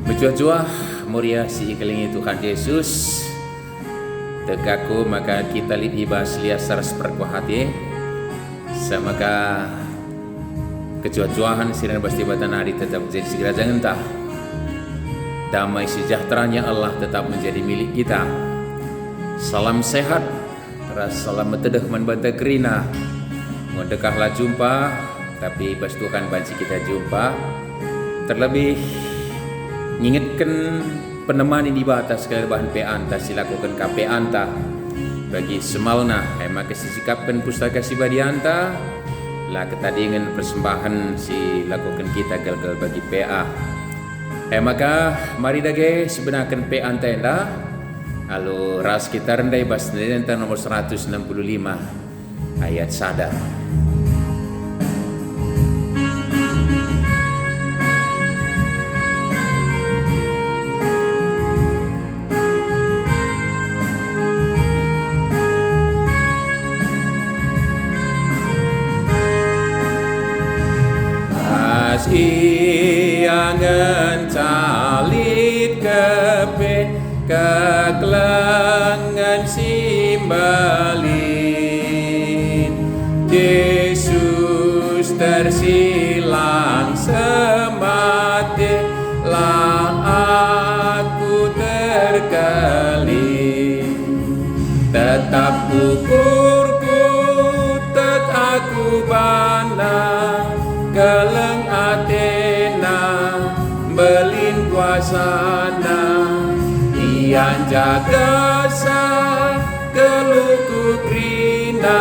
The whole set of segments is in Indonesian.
Berjuah-juah muria si ikelingi Tuhan Yesus Tekaku maka kita libas lias saras perkuhati Samaka kejuah-juahan sinan pasti batan hari tetap menjadi segera jangan tah Damai sejahteranya Allah tetap menjadi milik kita. Salam sehat, salam metedeh manbanta kerina. Ngondekahlah jumpa, tapi pas Tuhan banci kita jumpa. Terlebih ngingetkan penemani di batas ke bahan peanta silakukan KP anta bagi semalna maka sisikapkan pustaka si badianta lah ketadingan persembahan si lakukan kita gal-gal bagi PA. Maka mari dage sebenarkan PA anta enda lalu ras kita rendai bas enta nomor 165 ayat sadar. Iangan calit kepit keklengan simbalin Yesus tersilang semati lah aku terkelin tetap ukurku tet aku bana keleng atena belin kuasana ian jaga sa keluku krina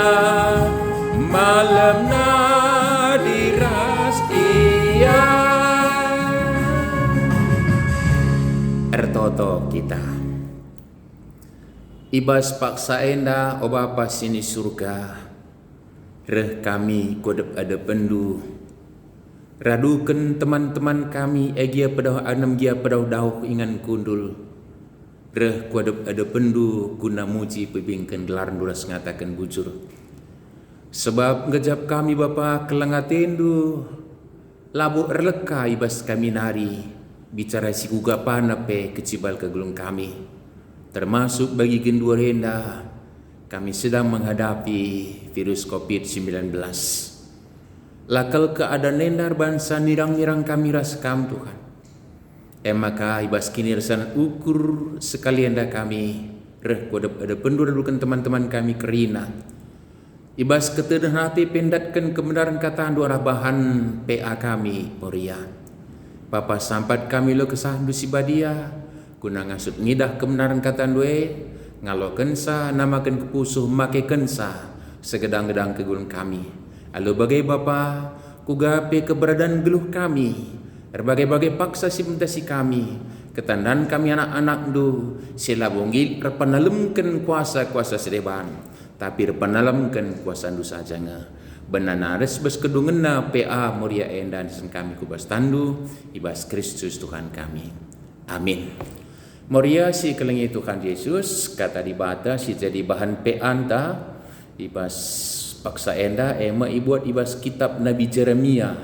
malam na diras iya ertoto kita ibas paksa enda o Bapa sini surga reh kami kodep ada pendu radukan teman-teman kami egia pedah anam gia pedah dauh ingan kundul reh kuadep ada pendu guna muji pebingkan gelaran duras ngatakan bujur sebab ngejap kami Bapa kelengatendu labu erleka ibas kami nari bicara si gugapana pe kecibal kegulung kami termasuk bagi gendua renda kami sedang menghadapi virus COVID-19 lakal keadaan nendar bangsa nirang-nirang kami raskam Tuhan. Maka ibas kini resan ukur sekalian dah kami reh kodep ada penduradukan teman-teman kami kerina. Ibas ketedah hati pendatkan kebenaran kata dua bahan PA kami Moria. Bapa sampat kami lo kesah dusi badia guna ngasut ngidah kebenaran kata dua ngalo kensa namakan kepusuh make kensa segedang-gedang kegulung kami. Lalu bagai Bapa, kugape keberadaan geluh kami, berbagai-bagai paksa simtasi kami, ketandan kami anak-anak du, sila bonggil repenalemkan kuasa-kuasa sedeban, tapi repenalemkan kuasa du saja nge. Benanares bes kedungena PA Moria endan sen kami kubas tandu, ibas Kristus Tuhan kami. Amin. Moria si kelengi Tuhan Yesus, kata dibata si jadi bahan PA anta, ibas paksa enda ibuat ibas kitab Nabi Jeremia.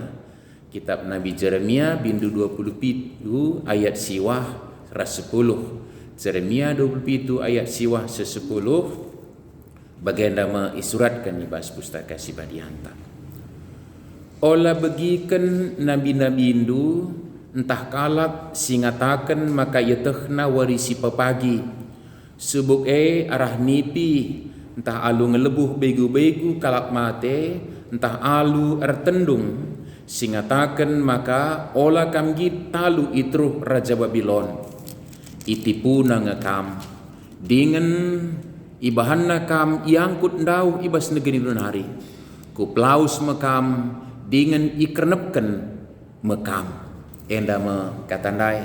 Kitab Nabi Jeremia bindu 27 ayat siwah ras 10. Jeremia 27 ayat siwah 10 bagian dama isuratkan ibas pustaka si badianta. Ola begikan nabi-nabi indu entah kalak singatakan maka yetehna warisi papagi. Subuk arah nipi entah alu ngelebuh begu-begu kalak mate entah alu ertendung singatakan maka ola kamgi talu itruh Raja Babilon itipu na ngekam dengan ibahan nakam iangkut ndau ibas negeri lunari kuplaus mekam dengan ikernepken mekam enda me katandai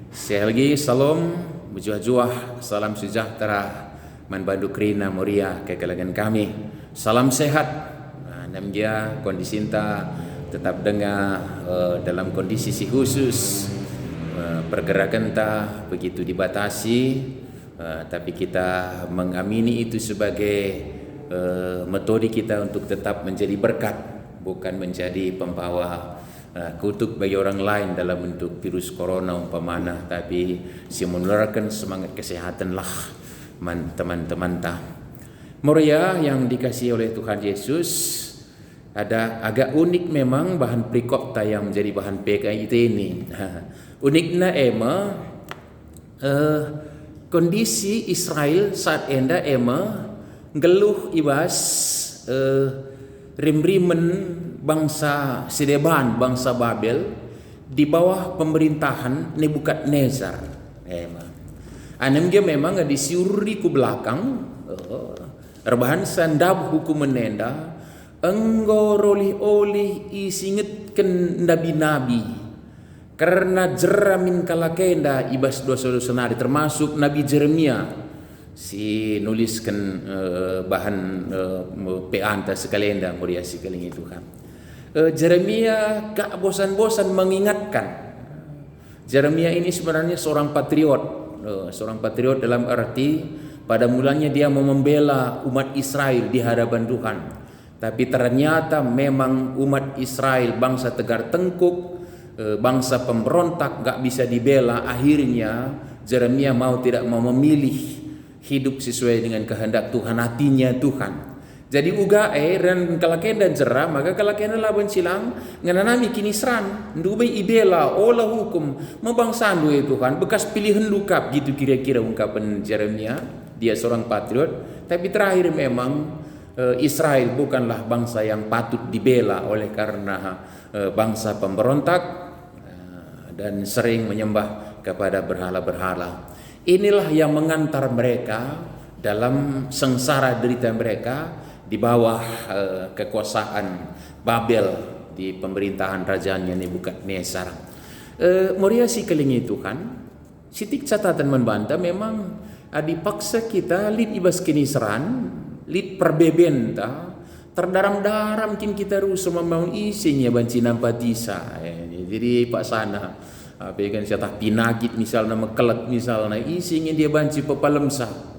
selgi salam berjuah-juah salam sejahtera manbandu krina Moria kekelagan kami salam sehat nam dia kondisi inta tetap dengar dalam kondisi si khusus pergerakan ta begitu dibatasi tapi kita mengamini itu sebagai metode kita untuk tetap menjadi berkat bukan menjadi pembawa kutuk bagi orang lain dalam bentuk virus corona umpamana, tapi si menularkan semangat kesehatan lah teman-teman ta. Moria yang dikasih oleh Tuhan Yesus ada agak unik memang bahan perikop ta yang menjadi bahan PKIT ini. Uniknya kondisi Israel saat enda geluh ibas rim-rimen bangsa Sedeban, bangsa Babel di bawah pemerintahan Nebukadnezar. Anem dia memang disiuri ku belakang rebahan sandab hukum menenda enggo rolih-olih isingitken nabi-nabi karena jeramin kalakenda ibas dosa-dosa nari, termasuk Nabi Jeremia si nuliskan bahan peanta sekalenda mulia sekali Tuhan. Jeremia gak bosan-bosan mengingatkan. Jeremia ini sebenarnya seorang patriot dalam arti pada mulanya dia mau membela umat Israel di hadapan Tuhan. Tapi ternyata memang umat Israel bangsa tegar tengkuk, bangsa pemberontak gak bisa dibela. Akhirnya Jeremia tidak mau memilih hidup sesuai dengan kehendak Tuhan, hatinya Tuhan. Jadi dan kalakenda jerah, maka kalakenda laban silang ngananami kinisran ndubai ibela olah hukum mebangsandu Tuhan bekas pilihan lukap gitu kira-kira ungkapan Jeremia. Dia seorang patriot, tapi terakhir memang Israel bukanlah bangsa yang patut dibela oleh karena bangsa pemberontak dan sering menyembah kepada berhala-berhala. Inilah yang mengantar mereka dalam sengsara derita mereka di bawah kekuasaan Babel di pemerintahan rajanya Nebukadnezar. Moria si kelingi Tuhan, sitik catatan membantah memang dipaksa kita lid ibas kinisran, lid perbebenta, terdaram-daram kin kita rusuh memang isinya banci nampatisa. Jadi Pak Sana apa kan siapa pinagit misalnya mekelak misalnya isinya dia banci pepalemsa.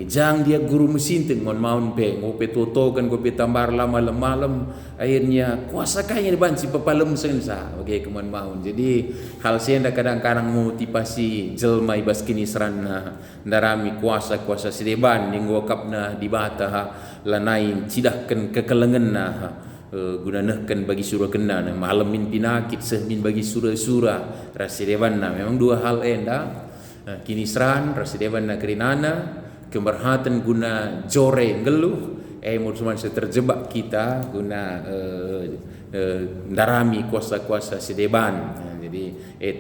Jang dia guru mesinten mon maun pe ngope totokan ngope tambar lama malam akhirnya kuasa kaya dibanci pepalem sensa oke keman maun. Jadi hal senda kadang-kadang motivasi jelma ibas kini serana darami kuasa Sedeban yang ngokapna di bata lanain cidahkan kekelengenna gunanakan bagi surah kena malamin pinakit sehmin bagi surah Sedeban memang dua hal enda kini seran Sedeban kerinana kemerhatan guna jore ngeluh musuhan terjebak kita guna darami kuasa-kuasa Sedeban. Jadi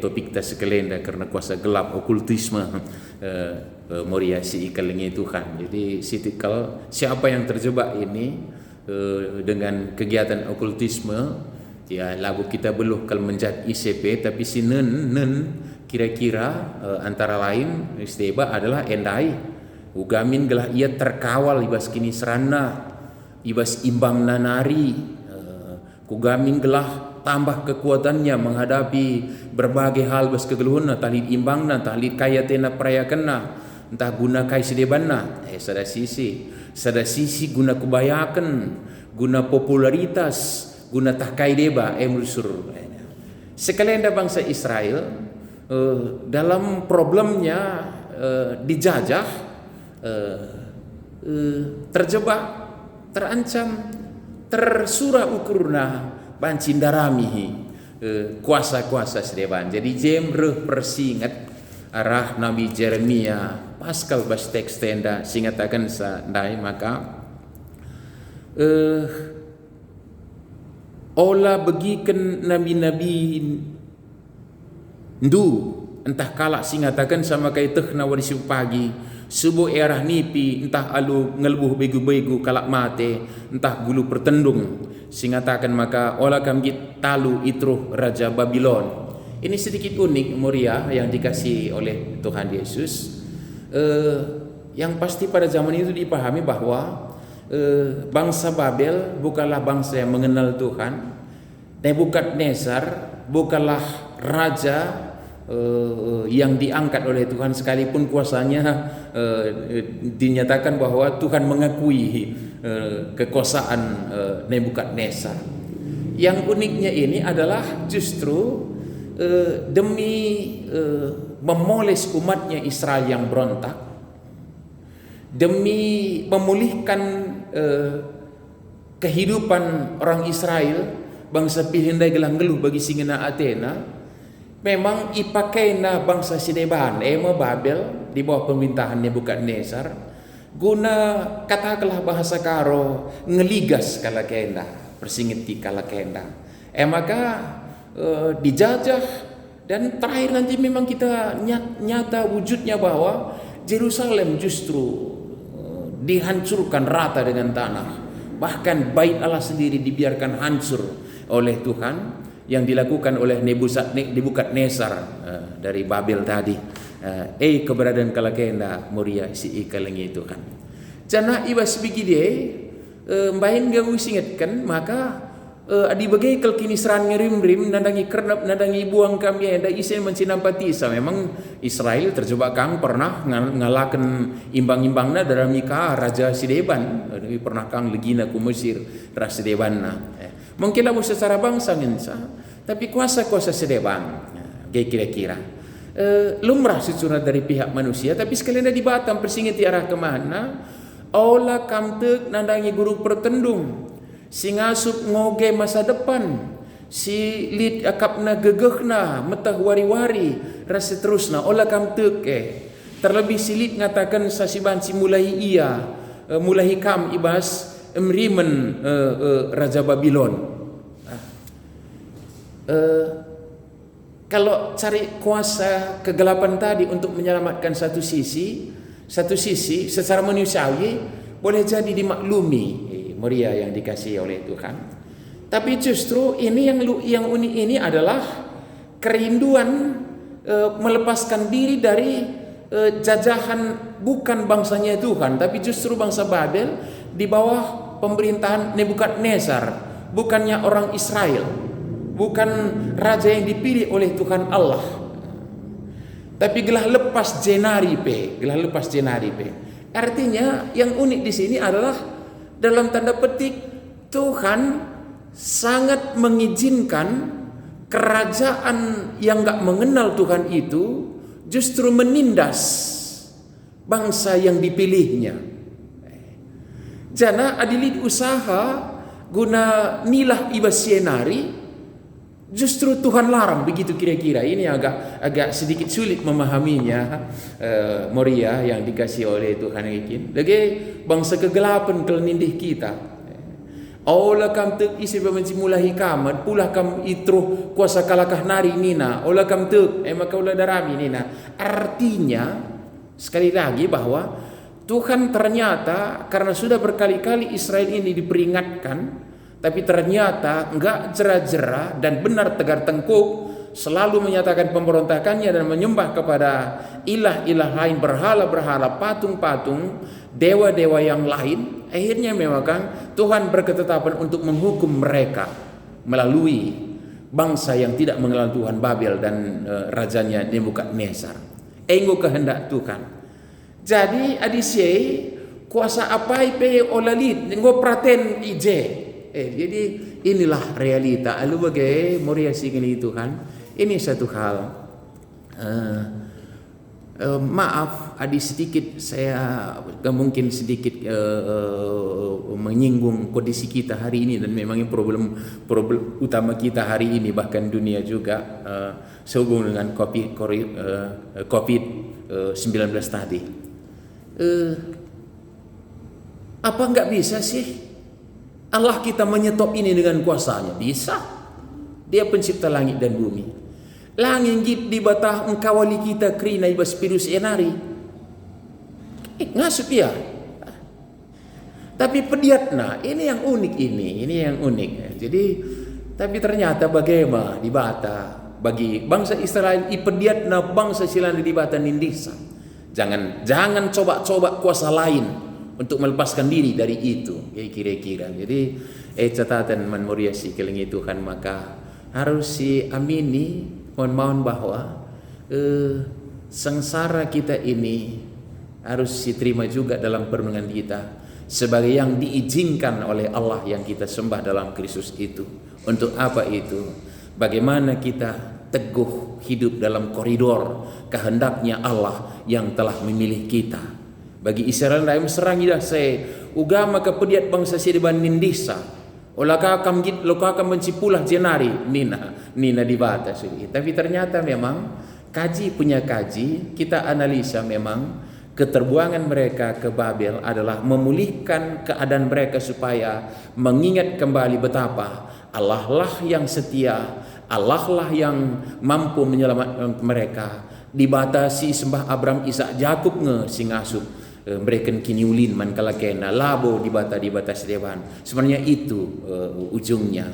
topik kita sekelenda karena kuasa gelap okultisme moria si ikalengi Tuhan. Jadi siapa yang terjebak ini dengan kegiatan okultisme ya lagu kita beluh kalau menjat ICP tapi si nen kira-kira antara lain isteba adalah endai ugamin gelah ia terkawal ibas kini serana ibas imbang nanari kugamin gelah tambah kekuatannya menghadapi berbagai hal bas kegeluhuna tahlid imbangna tahlid kaya tena perayakena entah guna kai Sedebanna sada sisi guna kebayakan guna popularitas guna tahkai deba mursur sekalenda bangsa Israel dalam problemnya dijajah terjebak, terancam, tersurah ukurna bancin daramihi kuasa-kuasa Sedeban. Jadi jemreh persingat arah Nabi Jeremia paskal bas teks tenda singatakan sadai maka olah begiken nabi-nabi ndu entah kalak singatakan sama kai teh nawari pagi subuh erah nipi entah alu ngelbuh begu-begu kalak mate entah gulu pertendung singatakan maka olah kami talu itruh Raja Babylon. Ini sedikit unik moria yang dikasih oleh Tuhan Yesus. Yang pasti pada zaman itu dipahami bahwa bangsa Babel bukanlah bangsa yang mengenal Tuhan. Nebukadnezar bukanlah raja yang diangkat oleh Tuhan sekalipun kuasanya dinyatakan bahwa Tuhan mengakui kekuasaan Nebukadnezar. Yang uniknya ini adalah justru demi memoles umatnya Israel yang berontak, demi memulihkan kehidupan orang Israel, bangsa pihindai gelang geluh bagi singena Athena, memang ipakaina bangsa Sideban, Babel di bawah pemerintahan Nebukadnezar, guna katakanlah bahasa karo ngeligas kala kenda, persingiti kala kenda. Maka dijajah, dan terakhir nanti memang kita nyata wujudnya bahwa Yerusalem justru dihancurkan rata dengan tanah. Bahkan bait Allah sendiri dibiarkan hancur oleh Tuhan, yang dilakukan oleh Nebukadnezar dari Babel tadi. Keberadaan kalakenda Moria si ikalengi Tuhan. Jana ibas bigide main gamu singetkan, maka adi bagai kini seran ngerim-rim nadangi kernap nadangi buang kami ada isen mencinampatisa. Memang Israel terjebak kang pernah ngalakan imbang-imbangna dalam nikah Raja Sideban, pernah kang legina ku Mesir Raja Sidebanna. Mungkinlah secara bangsa ngensa, tapi kuasa-kuasa Sideban kira-kira lumrah secara dari pihak manusia, tapi sekalian di Batam persingit di arah kemana olah kamtek nandangi guru pertendung singasup ngoge masa depan, si lid akapna gegehna metah wari-wari rasa terusna olah kamtek terlebih silit ngatakan sasiban si mulai mulai kam ibas emrimen Raja Babylon. Kalau cari kuasa kegelapan tadi untuk menyelamatkan satu sisi secara manusiawi boleh jadi dimaklumi Moria yang dikasihi oleh Tuhan. Tapi justru ini yang unik ini adalah kerinduan melepaskan diri dari jajahan bukan bangsanya Tuhan, tapi justru bangsa Babel di bawah pemerintahan Nebukadnezar, bukannya orang Israel, bukan raja yang dipilih oleh Tuhan Allah, tapi gelah lepas jenaripe. Artinya yang unik di sini adalah dalam tanda petik Tuhan sangat mengizinkan kerajaan yang gak mengenal Tuhan itu justru menindas bangsa yang dipilihnya. Jana adilid usaha guna nilah ibas sienari, justru Tuhan larang begitu kira-kira. Ini agak sedikit sulit memahaminya Moria yang dikasih oleh Tuhan ini. Lagi bangsa kegelapan kelenindih kita. Ola kam tek isi bebenci mulahi kamat, pulah kam itruh kuasa kalakah nari nina. Ola kam tek maka ulah darami nina. Artinya sekali lagi bahwa Tuhan ternyata karena sudah berkali-kali Israel ini diperingatkan, tapi ternyata enggak jera-jera dan benar tegar tengkuk, selalu menyatakan pemberontakannya dan menyembah kepada ilah-ilah lain, berhala-berhala, patung-patung, dewa-dewa yang lain. Akhirnya memang kan Tuhan berketetapan untuk menghukum mereka melalui bangsa yang tidak mengenal Tuhan, Babel dan rajanya Nebukadnezar. Enggo kehendak Tuhan. Jadi adisye kuasa apa ipe olalit enggo praten ije. Jadi inilah realita. Lalu bagai Moria sikini Tuhan. Ini satu hal. Maaf, ada sedikit saya mungkin sedikit menyinggung kondisi kita hari ini, dan memangnya problem utama kita hari ini bahkan dunia juga sehubungan dengan COVID-19 tadi. Apa enggak bisa sih Allah kita menyetop ini dengan kuasanya? Bisa. Dia pencipta langit dan bumi. Langit di batah engkawali kita krina ibas pirus enari. Ngasup ya. Tapi pediatna, ini yang unik ini yang unik. Jadi tapi ternyata bagaimana di bata bagi bangsa Israel ipediatna bangsa silana di bata nindisa. Jangan coba-coba kuasa lain untuk melepaskan diri dari itu, kira-kira. Jadi catatan Man Moria si kelengi Tuhan, maka harus si amini mohon bahwa sengsara kita ini harus diterima juga dalam perenungan kita sebagai yang diizinkan oleh Allah yang kita sembah dalam Kristus itu, Untuk apa itu? Bagaimana kita teguh hidup dalam koridor kehendaknya Allah yang telah memilih kita. Bagi Israel dalam serang ida saya ugama kepediat bangsa sideban nindisa. Olaka kamgit loka kam mencipulah jenari nina di batas ini. Tapi ternyata memang kaji punya kaji, kita analisa memang keterbuangan mereka ke Babel adalah memulihkan keadaan mereka supaya mengingat kembali betapa Allah lah yang setia, Allah lah yang mampu menyelamatkan mereka. Dibatasi sembah Abraham, Ishak, Yakub singasup mereka kini ulin man kalakena labo di batas dewan. Sebenarnya itu ujungnya.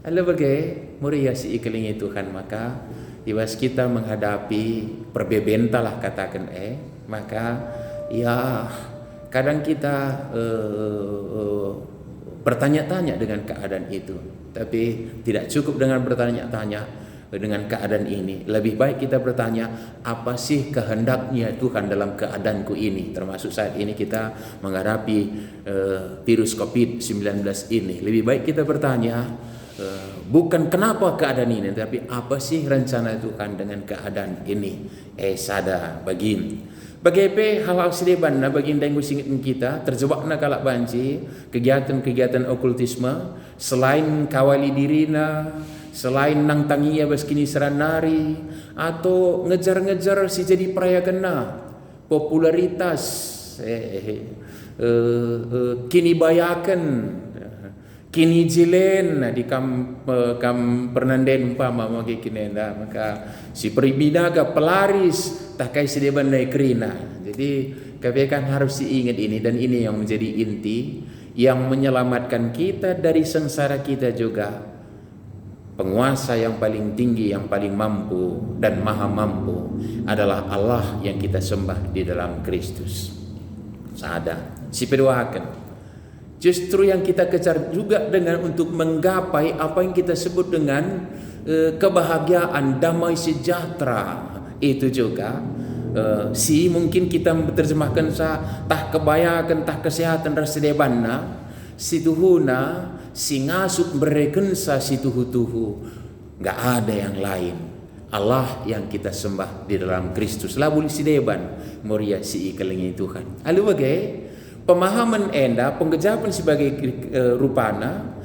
Lalu bagai muria si ikeling Tuhan, maka iwas kita menghadapi perbebentalah katakan maka ya kadang kita bertanya-tanya dengan keadaan itu, tapi tidak cukup dengan bertanya-tanya dengan keadaan ini. Lebih baik kita bertanya, apa sih kehendaknya Tuhan dalam keadaanku ini? Termasuk saat ini kita menghadapi virus COVID-19 ini. Lebih baik kita bertanya, bukan kenapa keadaan ini, tapi apa sih rencana Tuhan dengan keadaan ini? Sada bagin. Bagaimana hal-hal sedeban bagi denggu singit kita terjebak nak kalak banci kegiatan-kegiatan okultisme selain kawali dirina, selain nang tangiya baskini seranari atau ngejar-ngejar si jadi peraya kena popularitas kini bayakan kini jilen di kam pernanden umpama magi kinenda maka si peribinaga pelaris tak kai sedeban naik kerina. Jadi kebaikan harus diingat ini, dan ini yang menjadi inti yang menyelamatkan kita dari sengsara kita juga. Penguasa yang paling tinggi, yang paling mampu dan maha mampu adalah Allah yang kita sembah di dalam Kristus. Sadar, si pedoakan. Justru yang kita kejar juga dengan untuk menggapai apa yang kita sebut dengan kebahagiaan, damai sejahtera. Itu juga si mungkin kita terjemahkan tah kebayakan, tah kesehatan rasedebanna si tuhuna si ngasuk berekensa si tuhu-tuhu. Gak ada yang lain, Allah yang kita sembah di dalam Kristus. Labul si deban moria si ikelengi Tuhan. Lalu bagai pemahaman enda pengejapan sebagai rupana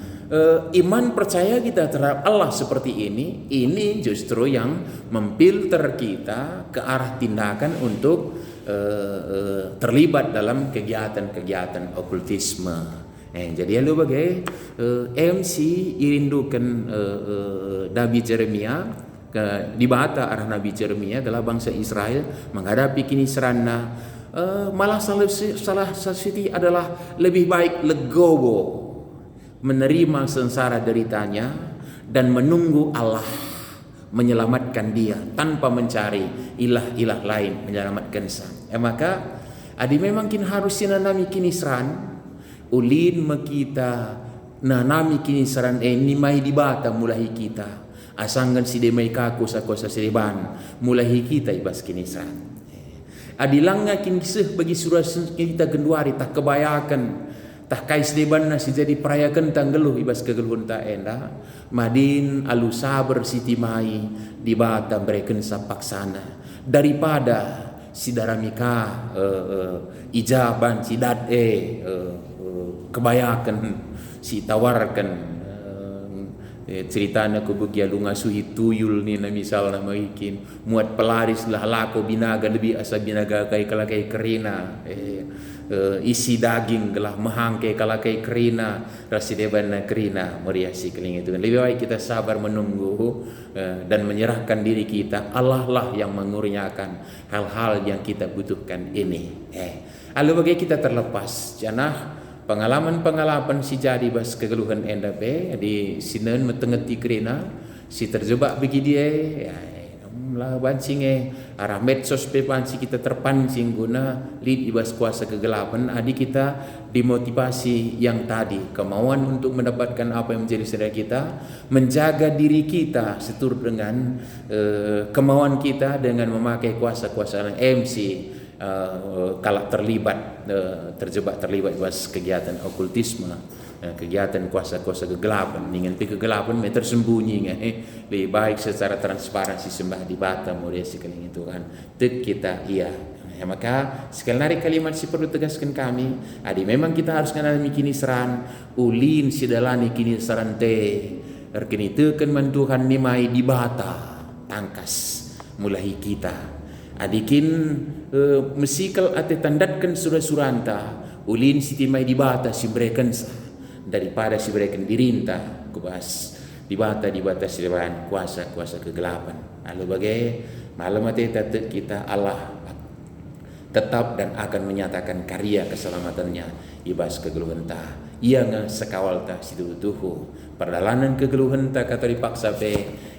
iman percaya kita terhadap Allah seperti ini justru yang memfilter kita ke arah tindakan untuk terlibat dalam kegiatan-kegiatan okultisme. Jadi lalu bagai MC irindukan Nabi Jeremia di bata arah Nabi Jeremia adalah bangsa Israel menghadapi kini serana malah salah satu adalah lebih baik legowo menerima sengsara deritanya dan menunggu Allah menyelamatkan dia tanpa mencari ilah-ilah lain menyelamatkan sang. Maka adi memang kin harus sinanami kini seran ulin makita nanami kini seran nimai dibata mulai kita asanggan si demai kaku sakosa sedeban mulai kita ibas kini seran. Adi langga kin kisah bagi surah kita genduari tak kebayakan tak kais deban nasi jadi perayakan tanggeluh ibas kegeluhun tak enda madin alu sabar siti mai di bata mereken sapak sana daripada si daramika ijaban si dat kebayakan si tawarkan ceritanya kubugia lu ngasuhi tuyul ni na misal na magikin muat pelaris lah lako binaga lebih asa binaga kai kalakai kerina isi daging gelah mahangke kalakai kerina rasideban na kerina meriasi keling itu. Lebih baik kita sabar menunggu dan menyerahkan diri kita. Allah lah yang mengurniakan hal-hal yang kita butuhkan ini. Lalu bagi kita terlepas janah pengalaman-pengalaman si jadi bas kegeluhan enda di sinan metengeti kerina si terjebak bagi dia lah bancing arah medsos panci kita terpancing guna lead ibas kuasa kegelapan. Adi kita dimotivasi yang tadi kemauan untuk mendapatkan apa yang menjadi saudara kita, menjaga diri kita seturut dengan kemauan kita dengan memakai kuasa-kuasa MC kalau terjebak terlibat ibas kegiatan okultisme kegiatan kuasa-kuasa kegelapan dengan kegelapan tersembunyi lebih baik secara transparansi sembah di bata model sekali itu kan kita iya. Maka sekali lagi kalimat si perlu tegaskan kami memang kita harus mengalami kini seran ulin sidalani kini seran kini tekan Tuhan nimai di bata tangkas mulai kita adikin mesikal ate tandatkan surah-suranta ulin siti mai di bata si berikan daripada si berikan dirinta kubas di bata si dewan kuasa kegelapan lalu bagai malam ate kita Allah tetap dan akan menyatakan karya keselamatannya ibas kegeluhan ta ia nge sekawal ta situ tuhu perjalanan kegeluhan ta kata dipaksa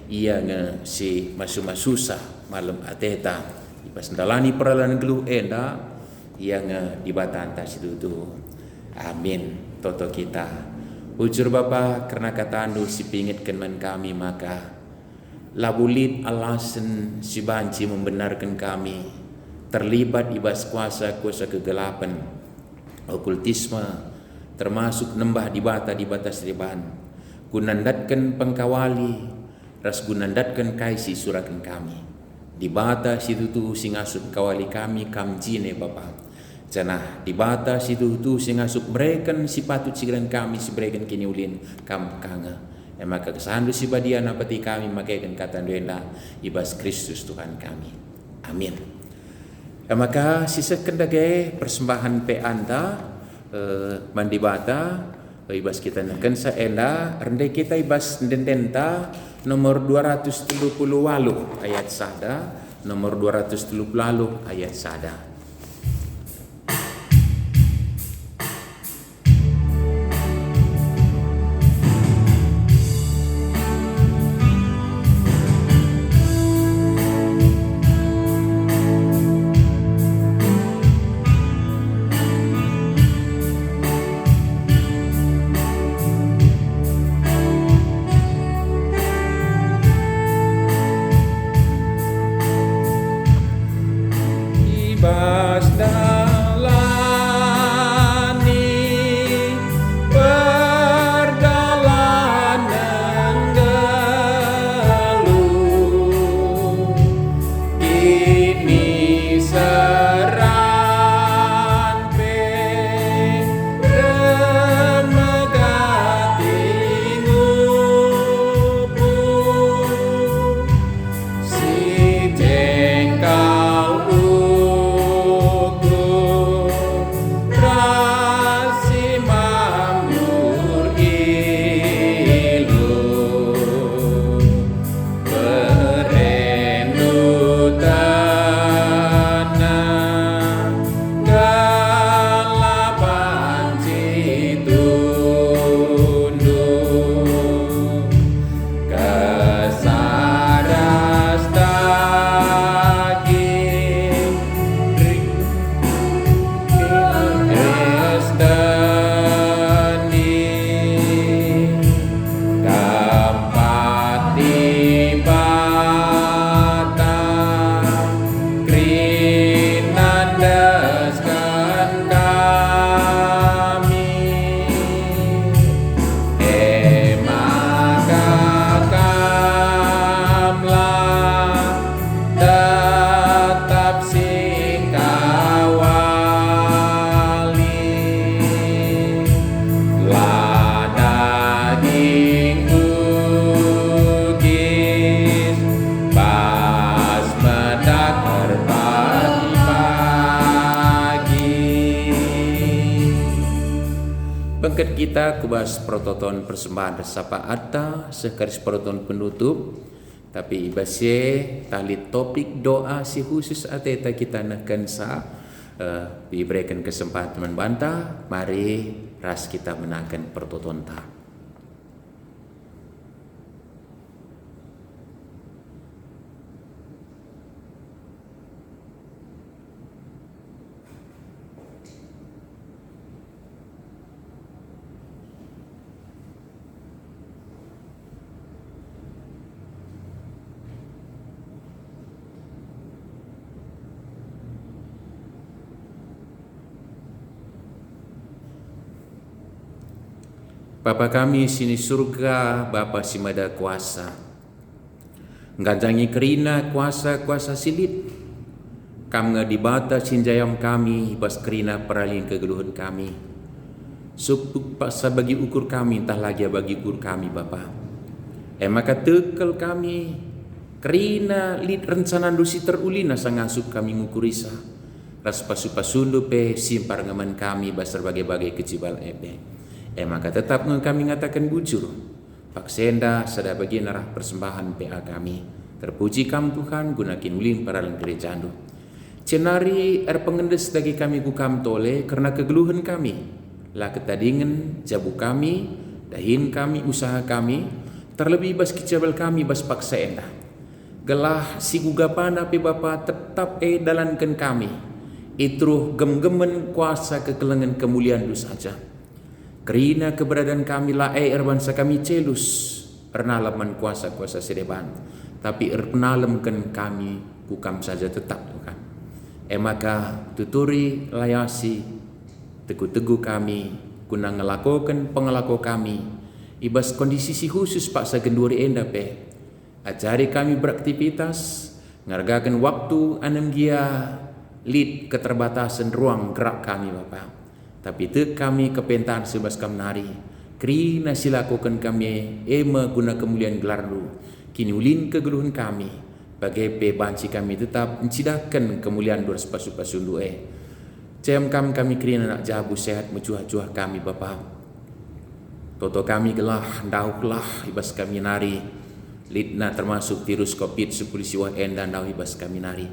ia nge si susah malam ateta ibas dalani perjalanan geluh enda ia nge dibatan ta situ tuhu amin toto kita ujur Bapa karena kata anu si pingitkan men kami maka labulit alasan si banci membenarkan kami terlibat ibas kuasa kegelapan okultisme termasuk nembah di batas riban gunandatkan pengkawali ras gunandatkan kaisi surakan kami di batas itu tu singasuk kawali kami kamjine Bapa janah di batas itu tu singasuk berikan si patut sigaran kami si berikan kini ulin kam kanga maka kesandu si badian apati kami makaikan kata duenda ibas Kristus Tuhan kami amin. Maka sisa kendage persembahan pe anda mandibata ibas kita nakan saenda rendai kita ibas dendenta nomor 230 ayat sada nomor 230 ayat sada. Bangkat kita kubas prototon persembahan resapa ada sekaris prototon penutup tapi ibasye tali topik doa si khusus ateta kita nakan sa diberikan kesempatan membantah mari ras kita menakan prototon ta. Bapa kami sini surga, Bapa si mada kuasa. Ngajangi kerina kuasa-kuasa silit. Kam ngadibata sinjayam kami, bas kerina peralin kegeluhan kami. Supuk paksa bagi ukur kami, entah lagi bagi ukur kami Bapa. Maka tekel kami, kerina lid rencana dusi terulina sangasup kami ngukurisa. Ras pasu-pasundu pe simpar ngaman kami basar bagai-bagai kecibal epe. Maka tetap kami ngatakan bujur. Paksenda sada bagi narah persembahan PA kami. Terpuji kam Tuhan gunakin ulin paralan gereja andu. Cenari pengendes bagi kami kukam tole karena kegeluhan kami. Lah ketadingen jabu kami, dahin kami, usaha kami, terlebih bas kicabal kami bas paksenda. Gelah si gugapana pe Bapa tetap dalankan kami. Itruh gem-gemen kuasa kekelengan kemuliaan du saja. Kerina keberadaan kami lah bangsa kami celus ernalaman kuasa-kuasa sedeban, tapi ernalamkan kami kukam saja tetap Tuhan. Maka tuturi layasi teguh-teguh kami guna ngelakokan pengelako kami ibas kondisi si khusus paksa genduri enda pe. Ajari kami beraktivitas ngargakan waktu anem gia lid keterbatasan ruang gerak kami Bapa. Tapi te kami kepentaan sebas kam nari. Kerina silakukan kami guna kemuliaan gelar lu. Kini ulin kegeluhan kami. Bagai pe banci kami tetap mencidakan kemuliaan dua sepasu-pasu lu Cem kami kerina nak jabu sehat mencuah-cuah kami Bapa. Toto kami gelah, dauklah ibas kami nari. Lidna termasuk virus COVID-19 siwah enda dau ibas kami nari.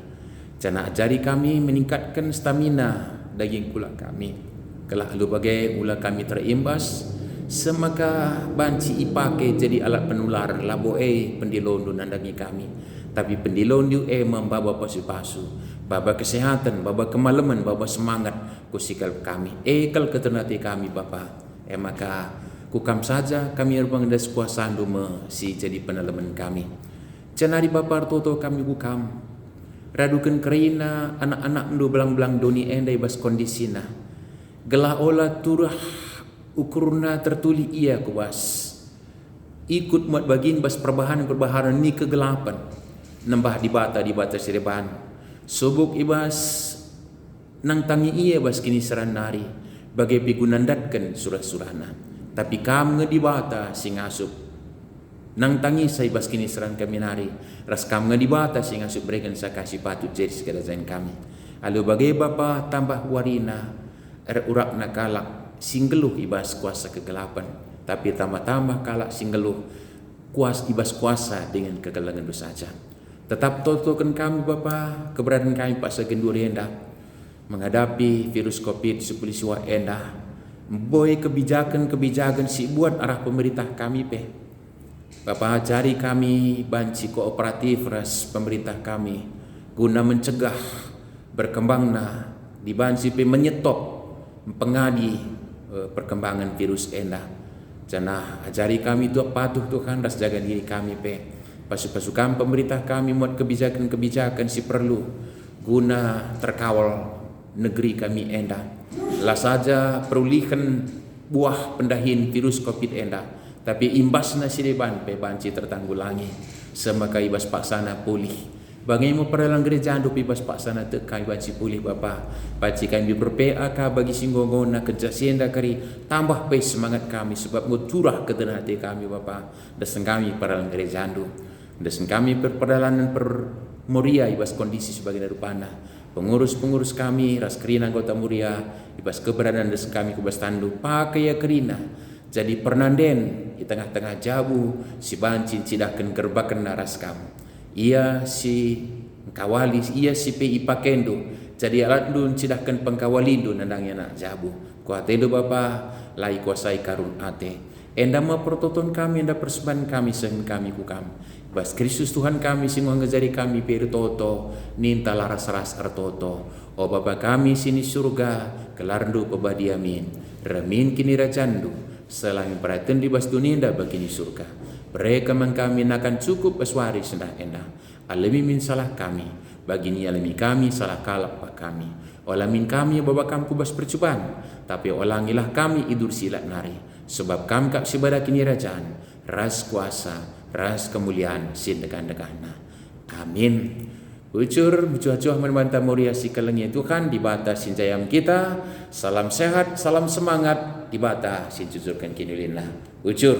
Jana ajari kami meningkatkan stamina daging kulak kami. Kelah lu bagai mula kami terimbas semaka banci ipake jadi alat penular labo pendilon du nandangi kami. Tapi pendilon du membawa pasu-pasu, baba kesehatan, baba kemalaman, baba semangat kusikal kami. Kal keternati kami Bapa. Maka kukam saja kami erbangdas kuasaan du si jadi penalaman kami. Cenari Bapa toto kami kukam. Radukan kerina anak-anak ndu belang-belang doni endai bas kondisina. Gelah olah turah ukurna tertuli ia kuas. Ikut muat bagin bas perbahanan ni kegelapan. Nembah di bata sereban. Subuk ibas nang tangi ia bas kini seran nari. Bagai pigunandatkan surah-surahna. Tapi kam ngedibata sing asup. Nang tangi say bas kini seran kami nari. Ras kam ngedibata sing asup berikan sakasi patut jadi sekadar kami. Alu bagai Bapa tambah warina. Urak nakalak singgeluh ibas kuasa kegelapan, tapi tambah-tambah kalak singgeluh ibas kuasa dengan kegelangan dosa saja. Tetap totokan kami Bapa keberadaan kami paksa genduri endah menghadapi virus COVID-19 siwa endah. Boy kebijakan si buat arah pemerintah kami pe. Bapa ajari kami banci kooperatif ras pemerintah kami guna mencegah berkembangna di banci pe menyetop pengadi perkembangan virus endah. Janah ajari kami tu patuh Tuhan ras jaga diri kami pe. Pasu-pasukan pemerintah kami muat kebijakan-kebijakan si perlu guna terkawal negeri kami endah. Lah saja perulihan buah pendahin virus COVID endah. Tapi imbasna sideban pe banci tertanggulangi. Semaka ibas paksana pulih. Bagaimana peralang gereja andu pibas paksana tekai banci pulih Bapa. Banci kami berPA bagi singgongona kejasienda kari tambah pe semangat kami sebab nguturah ketenati kami Bapa. Desen kami peralang gereja andu. Desen kami perperdalanan Muria ibas kondisi sebagai darupana. Pengurus-pengurus kami ras kerina anggota Muria ibas keberadaan desen kami kubas tandu pakai ya kerina. Jadi pernanden di tengah-tengah jabu si banci cidakan gerbakan naras kamu. Ia si kawali, ia si PI pakendo. Jadi alat dun cidahkan pengkawalindu nandangnya nak jabu. Kuatelu Bapa lai kuasai karun ate. Enda ma prototon kami, enda persembahan kami seng kami kukam. Bas Kristus Tuhan kami sing ngajari kami per toto ninta laras-ras artoto. O Bapa kami sini surga kelarndu pebadi amin. Remin kini rajandu selangin perhatian di bas dunia begini surga. Mereka kami akan cukup aswari sendah endah. Alami min salah kami. Bagini alami kami salah kalap pak kami. Olamin kami bawa kampu bas percobaan. Tapi olangilah kami idur silat nari. Sebab kam kak sibada kini rajaan, ras kuasa, ras kemuliaan sin dekan-dekana. Amin. Ucur mucuah-cuah menbanta muria si kelengnya Tuhan di bata sin jayam kita. Salam sehat, salam semangat di bata sin jujurkan kinulina. Ucur.